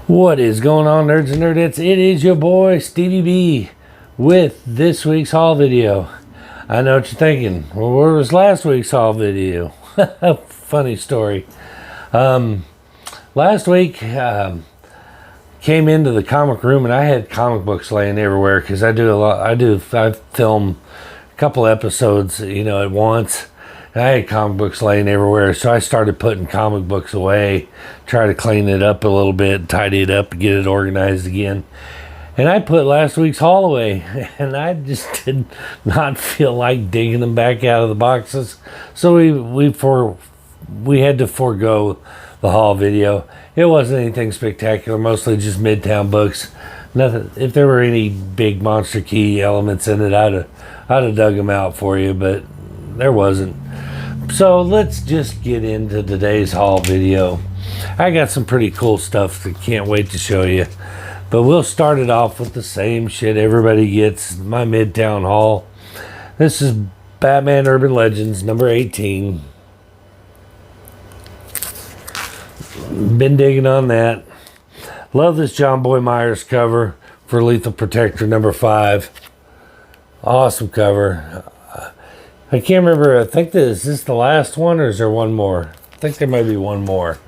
What is going on, nerds and nerdettes? It is your boy Stevie B with this week's haul video. I know what you're thinking. Well, where was last week's haul video? Funny story. Last week came into the comic room and I had comic books laying everywhere because I film a couple episodes, at once. And I had comic books laying everywhere, so I started putting comic books away, try to clean it up a little bit, tidy it up, get it organized again. And I put last week's haul away, and I just did not feel like digging them back out of the boxes. So we had to forego the haul video. It wasn't anything spectacular, mostly just Midtown books. Nothing. If there were any big Monster Key elements in it, I'd have dug them out for you, but there wasn't. So let's just get into today's haul video. I got some pretty cool stuff that can't wait to show you. But we'll start it off with the same shit everybody gets, my Midtown haul. This is Batman Urban Legends number 18. Been digging on that. Love this John Boy Myers cover for Lethal Protector number 5. Awesome cover. I can't remember. I think is this the last one, or is there one more? I think there might be one more.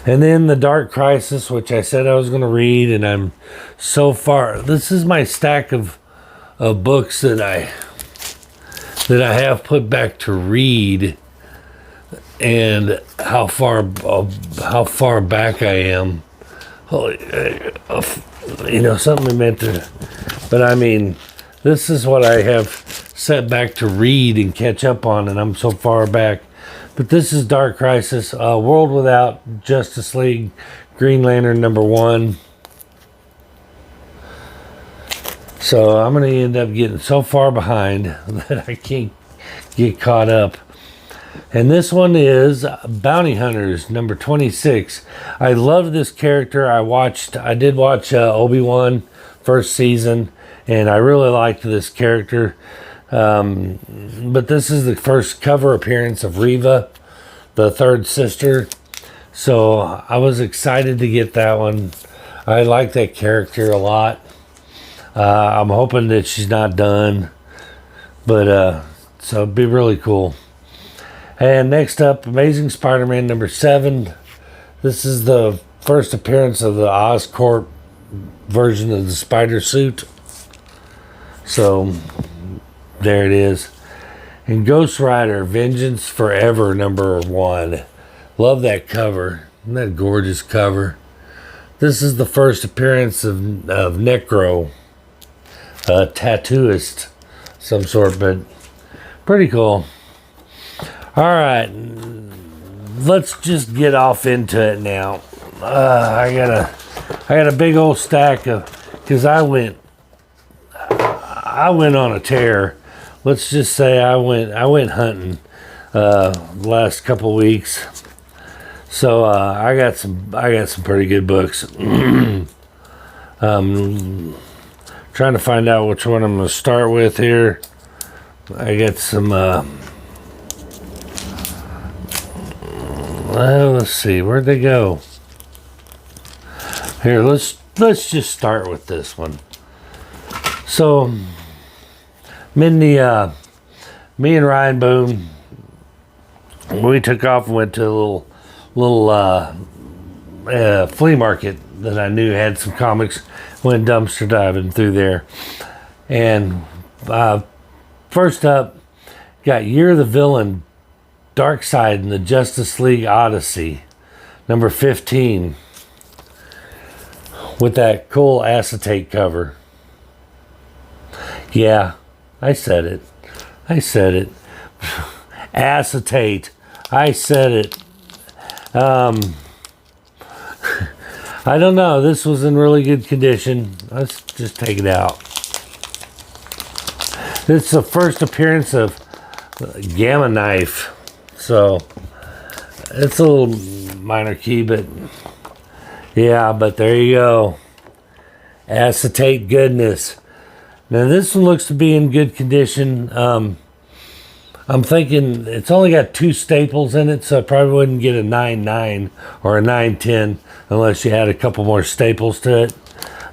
And then the Dark Crisis, which I said I was going to read, and I'm so far. This is my stack of books that I have put back to read, and how far back I am. Holy, something I meant to. But I mean, this is what I have set back to read and catch up on, and I'm so far back. But this is Dark Crisis, World Without Justice League, Green Lantern number 1. So I'm going to end up getting so far behind that I can't get caught up. And this one is Bounty Hunters number 26. I love this character. I did watch Obi-Wan first season, and I really liked this character. But this is the first cover appearance of Reva, the third sister. So I was excited to get that one. I like that character a lot. I'm hoping that she's not done, but so it'd be really cool. And next up, Amazing Spider-Man number 7. This is the first appearance of the Oscorp version of the spider suit. So there it is. And Ghost Rider Vengeance Forever number 1. Love that cover. Isn't that a gorgeous cover? This is the first appearance of Necro, a tattooist some sort, but pretty cool. All right, let's just get off into it now. I got a big old stack of, because I went on a tear. Let's just say I went hunting the last couple weeks. So I got some pretty good books. Trying to find out which one I'm going to start with here. I got some let's see, where'd they go? Here, let's just start with this one. So me and Ryan Boone, we took off and went to a little flea market that I knew had some comics. Went dumpster diving through there, and first up, got Year of the Villain, Darkseid and the Justice League Odyssey, number 15, with that cool acetate cover. Yeah, I said it. Acetate. I said it. I don't know. This was in really good condition. Let's just take it out. This is the first appearance of Gamma Knife. So it's a little minor key, but yeah, but there you go. Acetate goodness. Now this one looks to be in good condition. I'm thinking it's only got 2 staples in it, so I probably wouldn't get a 9.9 or a 9.10 unless you had a couple more staples to it.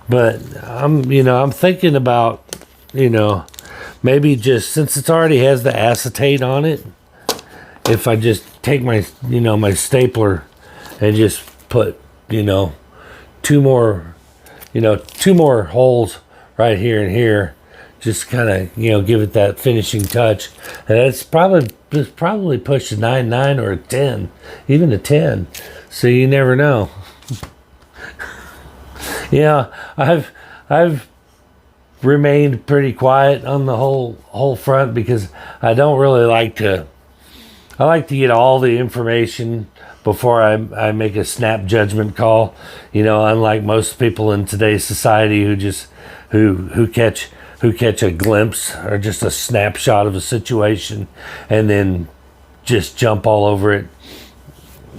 But I'm thinking about, maybe just since it already has the acetate on it, if I just take my, my stapler and just put, 2 more, 2 more holes right here and here, just kind of, give it that finishing touch. And it's probably pushed a 9.9 or a 10, even a 10. So you never know. Yeah, I've remained pretty quiet on the whole front because I don't really like to. I like to get all the information before I make a snap judgment call. Unlike most people in today's society who just who catch a glimpse or just a snapshot of a situation and then just jump all over it.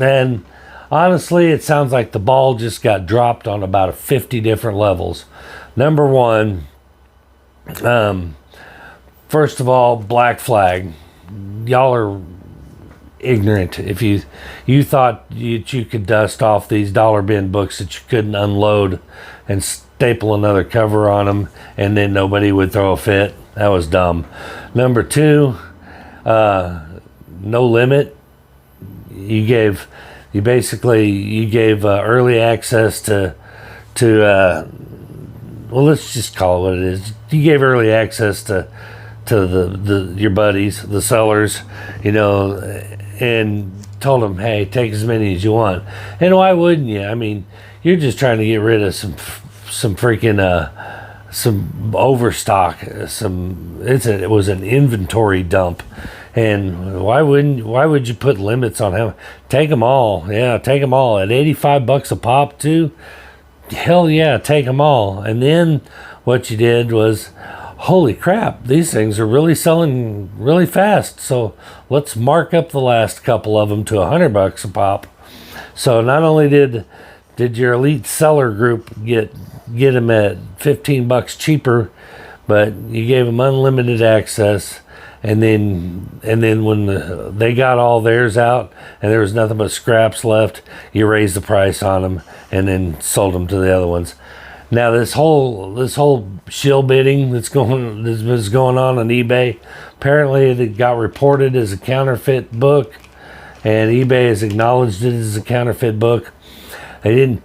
And honestly, it sounds like the ball just got dropped on about 50 different levels. Number one, first of all, black flag. Y'all are ignorant. If you thought you could dust off these dollar bin books that you couldn't unload and staple another cover on them and then nobody would throw a fit, that was dumb. Number two, no limit. You gave early access to well, let's just call it what it is. You gave early access to your buddies, the sellers, and told them, hey, take as many as you want. And why wouldn't you? I mean, you're just trying to get rid of some freaking some overstock. It was an inventory dump. And why would you put limits on him? Take them all. Yeah, take them all at $85 a pop too. Hell yeah, take them all. And then what you did was, holy crap, these things are really selling really fast. So let's mark up the last couple of them to $100 a pop. So not only did your elite seller group get them at $15 cheaper, but you gave them unlimited access. And then when they got all theirs out and there was nothing but scraps left, you raised the price on them and then sold them to the other ones. Now this whole shill bidding that's going on eBay, apparently it got reported as a counterfeit book, and eBay has acknowledged it as a counterfeit book. They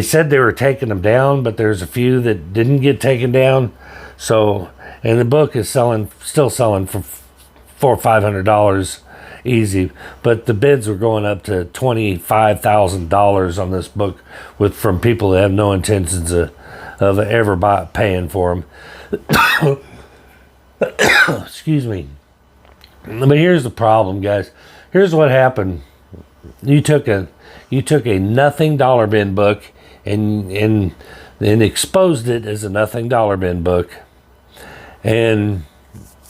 said they were taking them down, but there's a few that didn't get taken down. So, and the book is still selling for $400 or $500 easy, but the bids were going up to $25,000 on this book from people that have no intentions of ever paying for them. Excuse me. But here's the problem, guys. Here's what happened. You took a nothing dollar bin book and exposed it as a nothing dollar bin book, and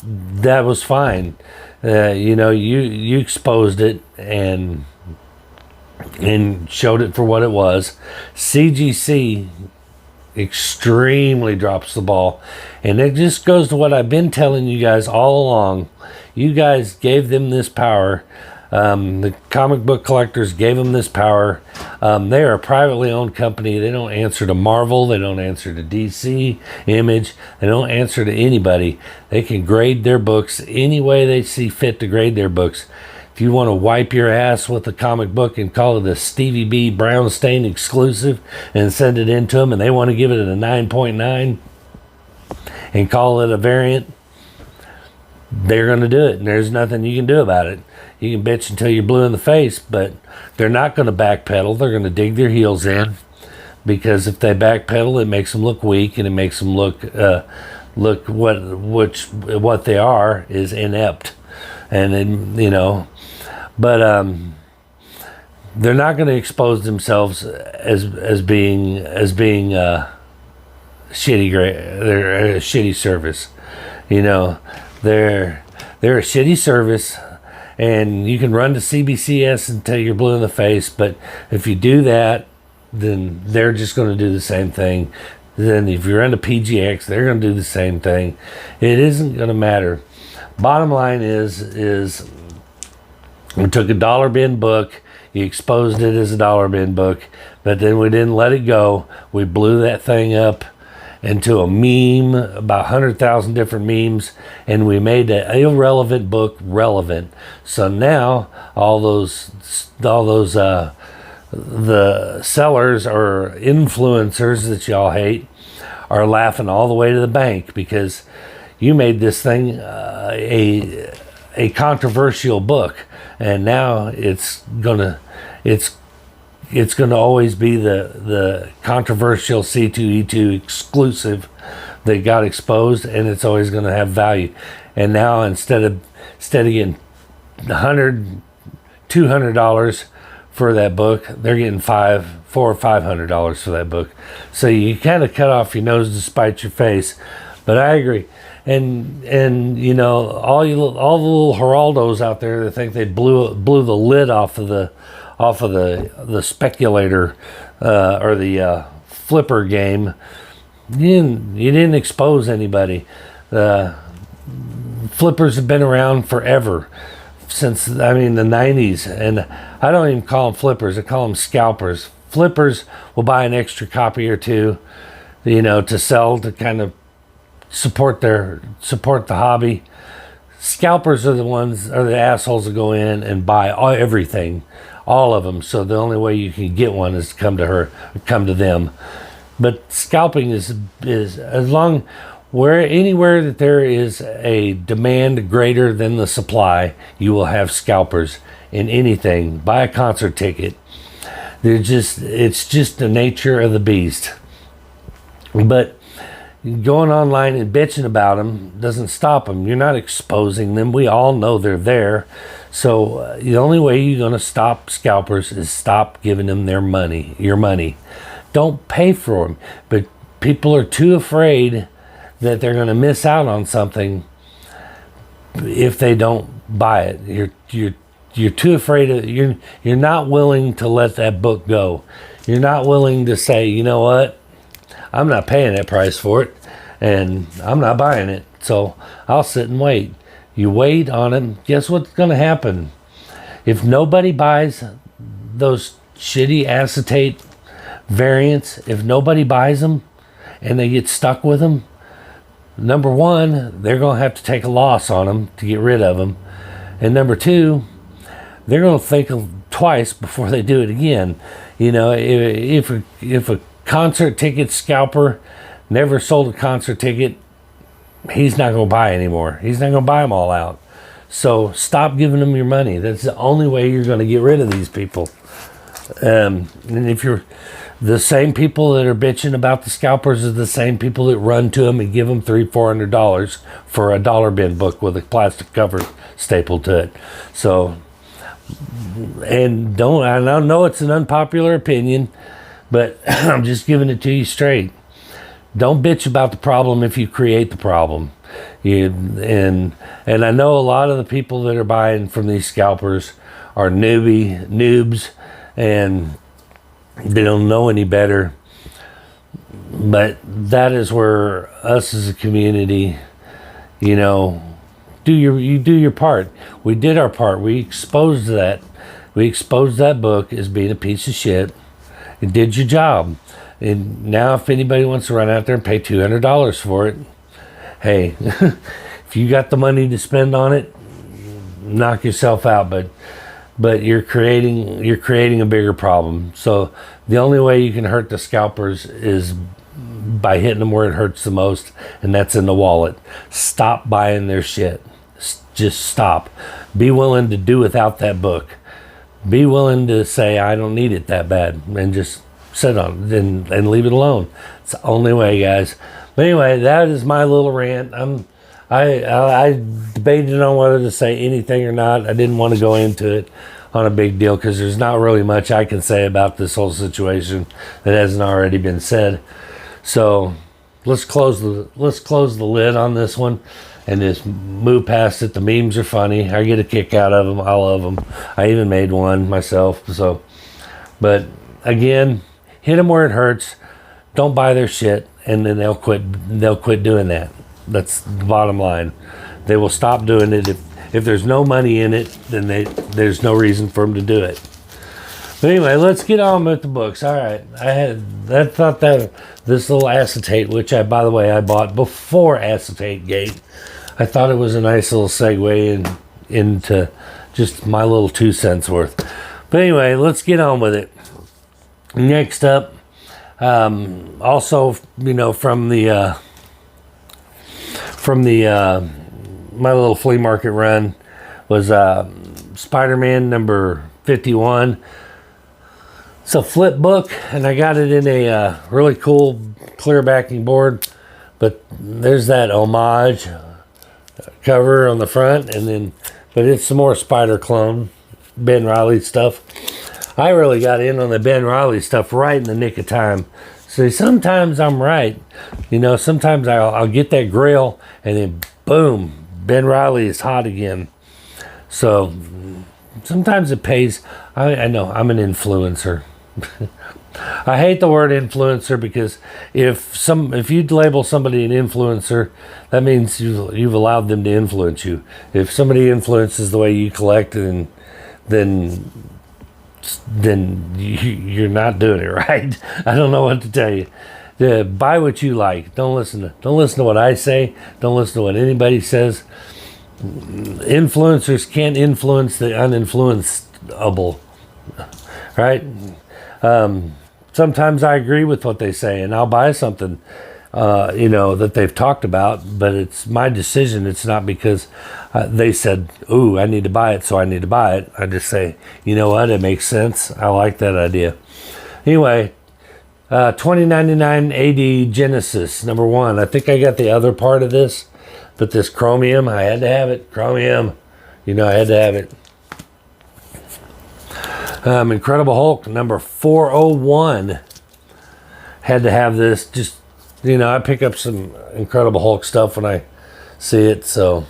that was fine. You exposed it and showed it for what it was. CGC extremely drops the ball, and it just goes to what I've been telling you guys all along. You guys gave them this power. The comic book collectors gave them this power. They are a privately owned company. They don't answer to Marvel. They don't answer to DC, Image. They don't answer to anybody. They can grade their books any way they see fit to grade their books. If you want to wipe your ass with a comic book and call it a Stevie B. Brownstein exclusive and send it in to them, and they want to give it a 9.9 and call it a variant, they're going to do it, and there's nothing you can do about it. You can bitch until you're blue in the face, but they're not going to backpedal. They're going to dig their heels in, because if they backpedal, it makes them look weak, and it makes them look what they are is inept, and then, but they're not going to expose themselves as being shitty. They're a shitty service, They're a shitty service, and you can run to CBCS until you're blue in the face, but if you do that, then they're just going to do the same thing. Then if you run to PGX, they're going to do the same thing. It isn't going to matter. Bottom line is we took a dollar bin book, you exposed it as a dollar bin book, but then we didn't let it go. We blew that thing up into a meme, about 100,000 different memes, and we made an irrelevant book relevant. So now all those the sellers or influencers that y'all hate are laughing all the way to the bank because you made this thing a controversial book, and now it's gonna always be the controversial C2E2 exclusive that got exposed, and it's always gonna have value. And now instead of getting $200 for that book, they're getting $400 or $500 for that book. So you kind of cut off your nose to spite your face. But I agree. And you know, all the little Geraldos out there that think they blew the lid off of the speculator or the flipper game, you didn't expose anybody. Flippers have been around forever, since the 90s, and I don't even call them flippers, I call them scalpers. Flippers will buy an extra copy or two, you know, to sell, to kind of support the hobby. Scalpers are the assholes that go in and buy everything, all of them. So the only way you can get one is to come to them. But scalping is as long anywhere that there is a demand greater than the supply, you will have scalpers in anything. Buy a concert ticket. It's just the nature of the beast. But going online and bitching about them doesn't stop them. You're not exposing them. We all know they're there. So the only way you're going to stop scalpers is stop giving them your money. Don't pay for them. But people are too afraid that they're going to miss out on something if they don't buy it. You're too afraid of, you're not willing to let that book go. You're not willing to say, you know what? I'm not paying that price for it, and I'm not buying it, so I'll sit and wait. You wait on it, guess what's going to happen? If nobody buys those shitty acetate variants, if nobody buys them and they get stuck with them, number one, they're going to have to take a loss on them to get rid of them, and number two, they're going to think twice before they do it again. You know, if a concert ticket scalper never sold a concert ticket, he's not going to buy anymore. He's not going to buy them all out. So stop giving them your money. That's the only way you're going to get rid of these people. And if you're the same people that are bitching about the scalpers are the same people that run to them and give them $300-$400 for a dollar bin book with a plastic cover stapled to it. So, and I know it's an unpopular opinion, but I'm just giving it to you straight. Don't bitch about the problem if you create the problem. And I know a lot of the people that are buying from these scalpers are noobs, and they don't know any better. But that is where us as a community, you know, you do your part. We did our part. We exposed that book as being a piece of shit. It did your job. And now if anybody wants to run out there and pay $200 for it, hey, if you got the money to spend on it, knock yourself out. But you're creating a bigger problem. So the only way you can hurt the scalpers is by hitting them where it hurts the most, and that's in the wallet. Stop buying their shit. Just stop. Be willing to do without that book. Be willing to say, I don't need it that bad, and just sit on it and leave it alone. It's the only way, guys. But anyway, that is my little rant. I debated on whether to say anything or not. I didn't want to go into it on a big deal because there's not really much I can say about this whole situation that hasn't already been said. So let's close the lid on this one and just move past it. The memes are funny. I get a kick out of them. I love them. I even made one myself. So, but again, hit them where it hurts. Don't buy their shit, and then they'll quit doing that. That's the bottom line. they will stop doing it. If there's no money in it, then there's no reason for them to do it. But anyway, let's get on with the books. All right, I thought that this little acetate, which by the way I bought before Acetate Gate, I thought it was a nice little segue into just my little 2 cents worth. But anyway, let's get on with it. Next up, also, from the my little flea market run was Spider-Man number 51. It's a flip book, and I got it in a really cool clear backing board, but there's that homage cover on the front, but it's some more Spider clone Ben Reilly stuff. I really got in on the Ben Reilly stuff right in the nick of time. See, sometimes I'm right. Sometimes I'll get that grail, and then boom, Ben Reilly is hot again. So sometimes it pays. I know I'm an influencer. I hate the word influencer because if you label somebody an influencer, that means you've allowed them to influence you. If somebody influences the way you collect, then you're not doing it right. I don't know what to tell you. Buy what you like. Don't listen to what I say. Don't listen to what anybody says. Influencers can't influence the uninfluenceable, right? Sometimes I agree with what they say, and I'll buy something, that they've talked about, but it's my decision. It's not because they said, "Ooh, I need to buy it, so I need to buy it." I just say, you know what, it makes sense. I like that idea. Anyway, 2099 AD Genesis number 1. I think I got the other part of this, but this chromium, I had to have it. Chromium, I had to have it. Incredible Hulk number 401. Had to have this. Just, I pick up some Incredible Hulk stuff when I see it, so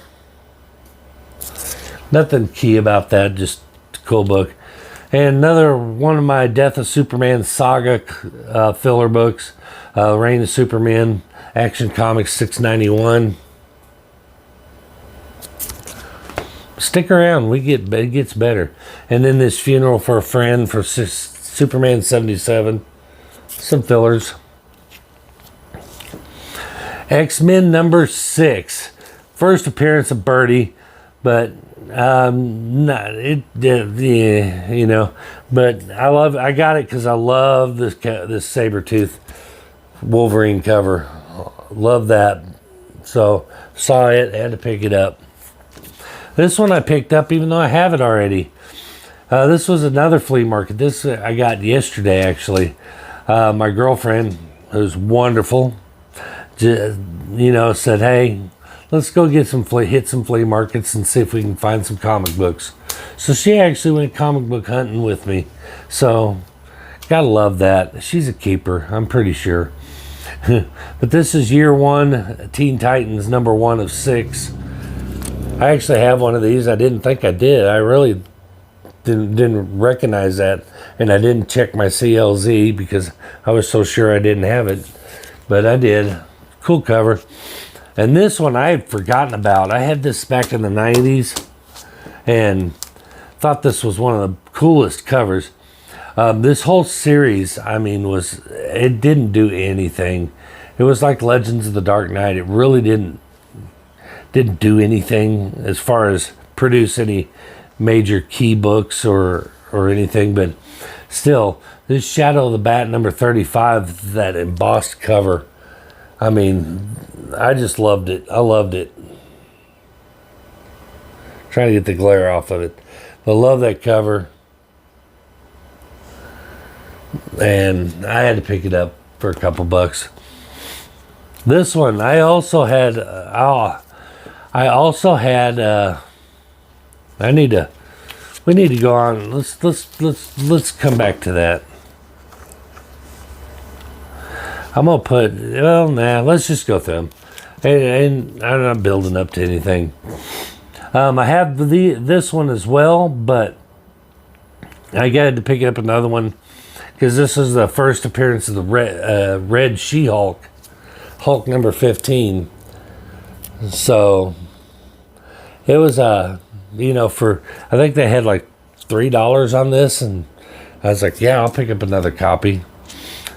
nothing key about that, just a cool book. And another one of my Death of Superman saga filler books, Reign of Superman, Action Comics 691. Stick around, it gets better. And then this Funeral for a Friend for Superman 77, some fillers. X-Men number 6, first appearance of Birdie, but but I got it because I love this Sabretooth Wolverine cover. Love that. So saw it, had to pick it up. This one I picked up even though I have it already. This was another flea market. This I got yesterday, actually. My girlfriend, who's wonderful, said, "Hey, let's go hit some flea markets and see if we can find some comic books." So she actually went comic book hunting with me. So gotta love that. She's a keeper, I'm pretty sure. But this is year 1, Teen Titans number 1 of 6. I actually have one of these. I didn't think I did. I really didn't recognize that, and I didn't check my CLZ because I was so sure I didn't have it, but I did. Cool cover. And this one I had forgotten about. I had this back in the 90s and thought this was one of the coolest covers. This whole series, it didn't do anything. It was like Legends of the Dark Knight. It really didn't do anything as far as produce any major key books or anything, but still, this Shadow of the Bat number 35, that embossed cover, I just loved it. I loved it. Trying to get the glare off of it. But I love that cover. And I had to pick it up for a couple bucks. This one, I also had we need to go on. Let's come back to that. Let's just go through them. And I'm not building up to anything. I have this one as well, but I got to pick up another one because this is the first appearance of the Red She-Hulk, Hulk number 15. So It was, you know, I think they had like $3 on this, and I was like, yeah, I'll pick up another copy.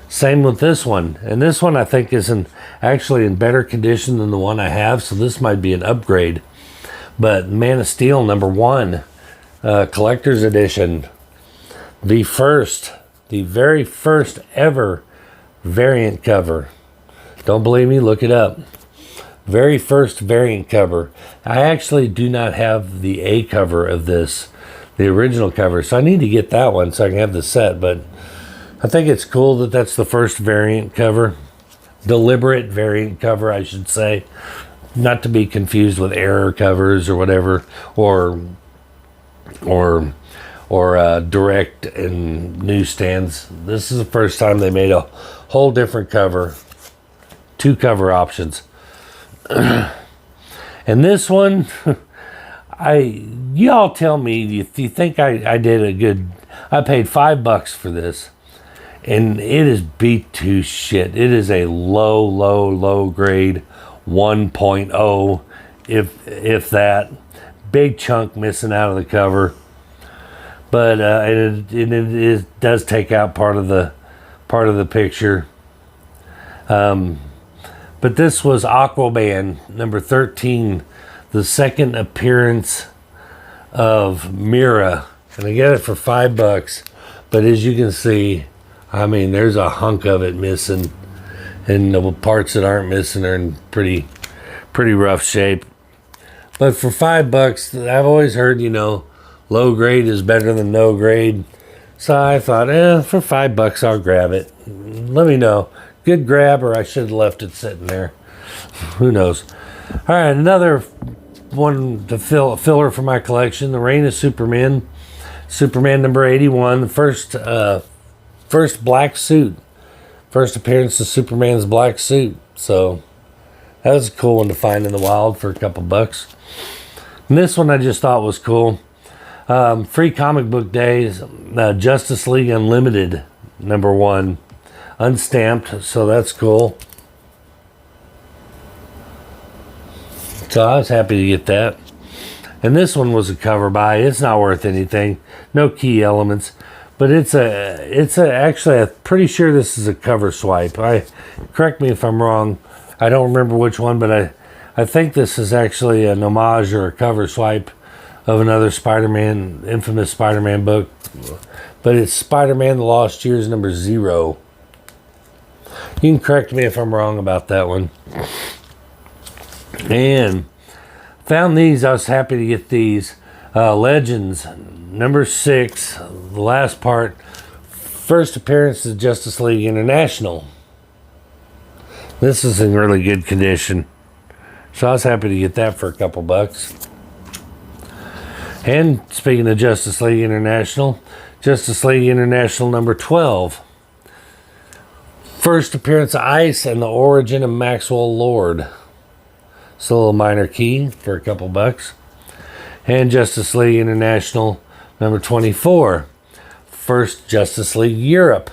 Same with this one. And this one I think is actually in better condition than the one I have, so this might be an upgrade. But Man of Steel #1, collector's edition. The very first ever variant cover. Don't believe me? Look it up. Very first variant cover. I actually do not have the A cover of this, the original cover, so I need to get that one so I can have the set, but I think it's cool that that's the first variant cover. Deliberate variant cover, I should say. Not to be confused with error covers or whatever, or direct in newsstands. This is the first time they made a whole different cover. 2 cover options. And this one, y'all tell me if you think I did a good. I paid $5 for this. And it is beat to shit. It is a low grade 1.0, if that. Big chunk missing out of the cover. But it does take out part of the picture. But this was Aquaman #13, the second appearance of Mira, and I got it for $5. But as you can see, I mean, there's a hunk of it missing, and the parts that aren't missing are in pretty rough shape. But for $5, I've always heard, you know, low grade is better than no grade. So I thought, for $5 I'll grab it. Let me know. Good grab, or I should have left it sitting there. Who knows? All right, another one to filler for my collection, The Reign of Superman. Superman #81, the first black suit. First appearance of Superman's black suit. So that was a cool one to find in the wild for a couple bucks. And this one I just thought was cool. Free comic book days, Justice League Unlimited #1. Unstamped, so that's cool. So I was happy to get that. And this one was a cover buy. It's not worth anything. No key elements. But actually, I'm pretty sure this is a cover swipe. Correct me if I'm wrong. I don't remember which one, but I think this is actually an homage or a cover swipe of another Spider-Man, infamous Spider-Man book. But it's Spider-Man The Lost Years #0. You can correct me if I'm wrong about that one. And found these. I was happy to get these. Legends #6, the last part. First appearance of Justice League International. This is in really good condition. So I was happy to get that for a couple bucks. And speaking of Justice League International #12. First appearance of Ice and the origin of Maxwell Lord. It's a little minor key for a couple bucks. And Justice League International #24. First Justice League Europe.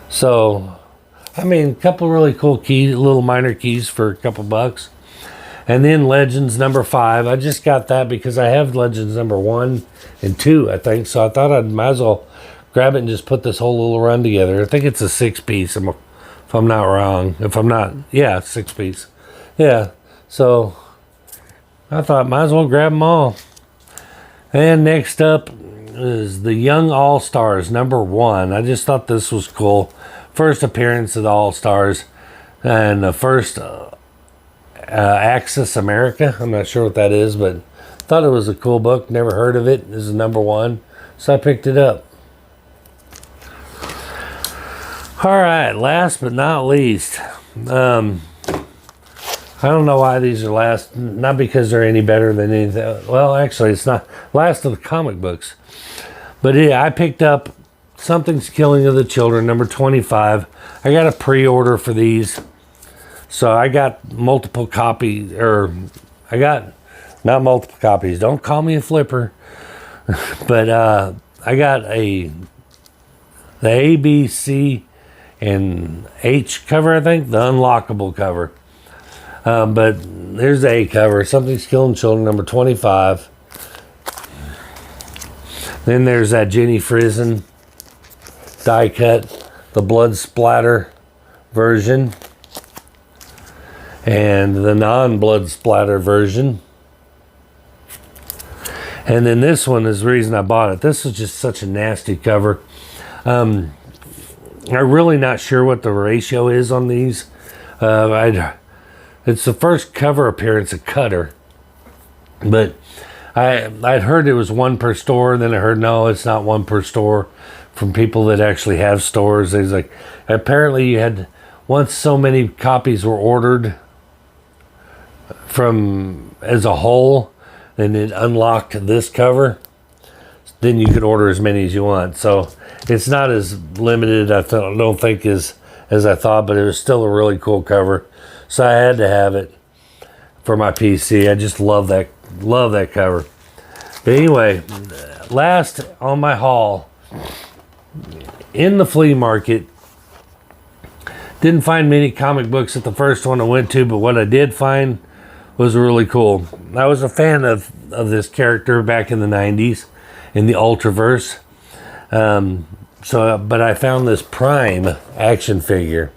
So, I mean, a couple really cool keys, little minor keys for a couple bucks. And then Legends #5. I just got that because I have Legends #1 and 2, I think. So I thought I might as well grab it and just put this whole little run together. I think it's a 6-piece, if I'm not wrong. If I'm not, yeah, 6-piece. Yeah, so I thought might as well grab them all. And next up is the Young All-Stars #1. I just thought this was cool. First appearance of the All-Stars and the first Axis America. I'm not sure what that is, but thought it was a cool book. Never heard of it. This is #1, so I picked it up. All right, last but not least, I don't know why these are last. Not because they're any better than anything. Well, actually, it's not last of the comic books. But yeah, I picked up Something's Killing of the Children, #25. I got a pre-order for these. So I got multiple copies, or I got, not multiple copies. Don't call me a flipper. But I got the A, B, C, and H cover, I think. The unlockable cover. But there's the A cover. Something's Killing Children, number 25. Then there's that Jenny Frison die cut, the blood splatter version, and the non-blood splatter version. And then this one is the reason I bought it. This is just such a nasty cover. I'm really not sure what the ratio is on these. It's the first cover appearance of Cutter, but I'd heard it was one per store. Then I heard no, it's not one per store, from people that actually have stores. It's like, apparently you had, once so many copies were ordered from as a whole, and it unlocked this cover, then you could order as many as you want. So it's not as limited, I don't think, as I thought, but it was still a really cool cover. So I had to have it for my PC. I just love that cover. But anyway, last on my haul, in the flea market, didn't find many comic books at the first one I went to, but what I did find was really cool. I was a fan of this character back in the 90s in the Ultraverse. But I found this Prime action figure,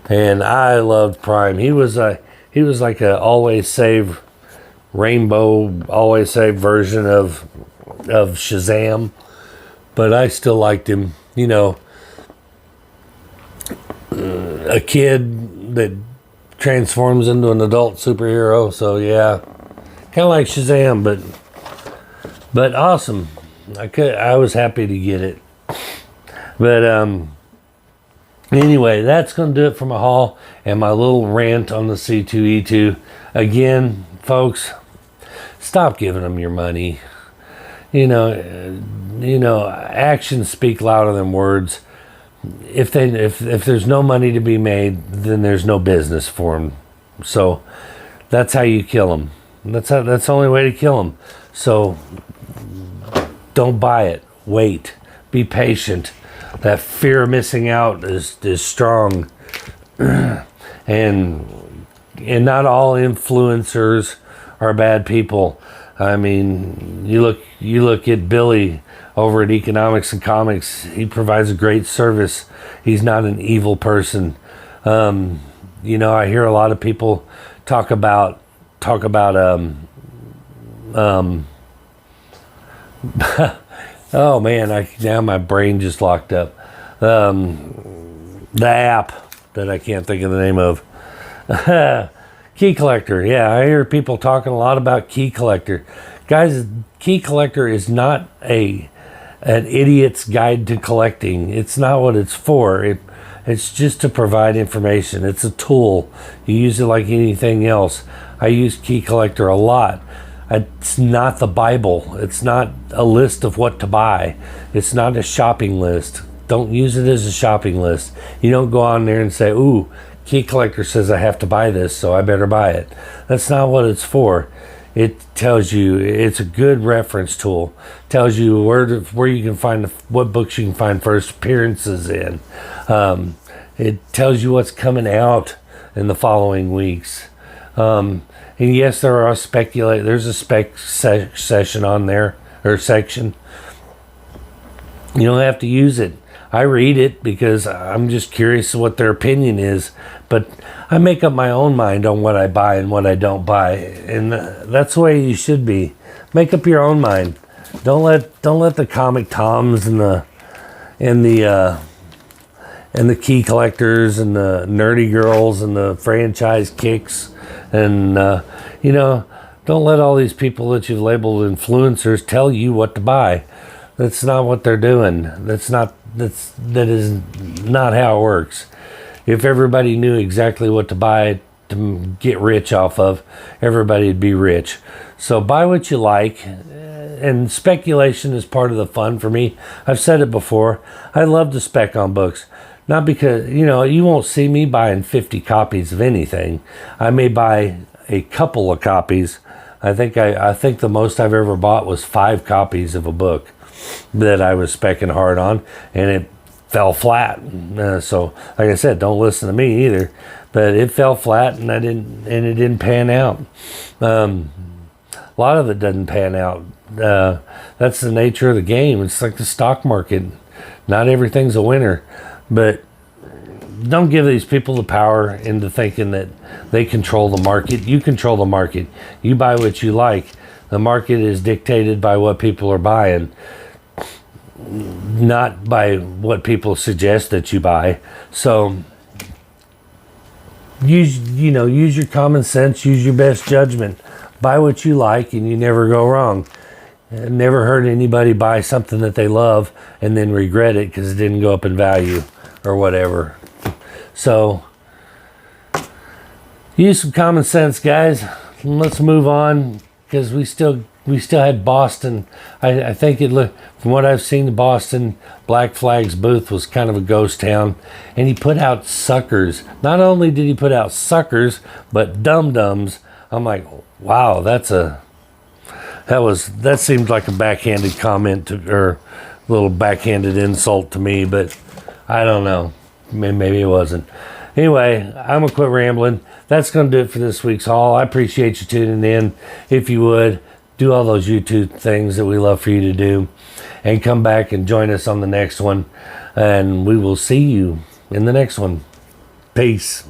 and I loved Prime. He was like a always save rainbow, always save version of Shazam, but I still liked him. You know, a kid that transforms into an adult superhero. So yeah, kind of like Shazam, but awesome. I was happy to get it. But anyway, that's going to do it for my haul and my little rant on the C2E2. Again, folks, stop giving them your money. You know, actions speak louder than words. If there's no money to be made, then there's no business for them. So that's how you kill them. That's the only way to kill them. So don't buy it. Wait. Be patient. That fear of missing out is strong. and not all influencers are bad people. I mean, you look at Billy over at Economics and Comics. He provides a great service. He's not an evil person. You know, I hear a lot of people talk about oh man, now my brain just locked up. The app that I can't think of the name of. Key Collector. Yeah, I hear people talking a lot about Key Collector. Guys, Key Collector is not an idiot's guide to collecting. It's not what it's for. It's just to provide information. It's a tool. You use it like anything else. I use Key Collector a lot. It's not the Bible. It's not a list of what to buy. It's not a shopping list. Don't use it as a shopping list. You don't go on there and say, ooh, Key Collector says I have to buy this, so I better buy it. That's not what it's for. It tells you, it's a good reference tool. Tells you where you can find, what books you can find first appearances in. It tells you what's coming out in the following weeks. And yes, there's a spec session on there, or section. You don't have to use it. I read it because I'm just curious what their opinion is, but I make up my own mind on what I buy and what I don't buy, and that's the way you should be. Make up your own mind. Don't let the comic toms and the Key Collectors and the nerdy girls and the franchise kicks and don't let all these people that you've labeled influencers tell you what to buy. That's not what they're doing. That is not how it works. If everybody knew exactly what to buy to get rich off of, everybody'd be rich. So buy what you like, and speculation is part of the fun for me. I've said it before. I love to spec on books. Not because, you won't see me buying 50 copies of anything. I may buy a couple of copies. I think the most I've ever bought was 5 copies of a book that I was specking hard on, and it fell flat. So like I said, don't listen to me either. but it fell flat, and it didn't pan out. A lot of it doesn't pan out. That's the nature of the game. It's like the stock market. Not everything's a winner, but don't give these people the power into thinking that they control the market. You control the market. You buy what you like. The market is dictated by what people are buying, not by what people suggest that you buy. So use your common sense, use your best judgment. Buy what you like, and you never go wrong. Never heard anybody buy something that they love and then regret it because it didn't go up in value or whatever. So use some common sense, guys. Let's move on, because we still had Boston. I think it looked, from what I've seen, the Boston Black Flag's booth was kind of a ghost town, and he put out suckers. Not only did he put out suckers, but dum-dums. I'm like, wow, that seemed like a backhanded comment or a little backhanded insult to me, but I don't know. Maybe it wasn't. Anyway, I'm gonna quit rambling. That's gonna do it for this week's haul. I appreciate you tuning in. If you would, do all those YouTube things that we love for you to do, and come back and join us on the next one, and we will see you in the next one. Peace.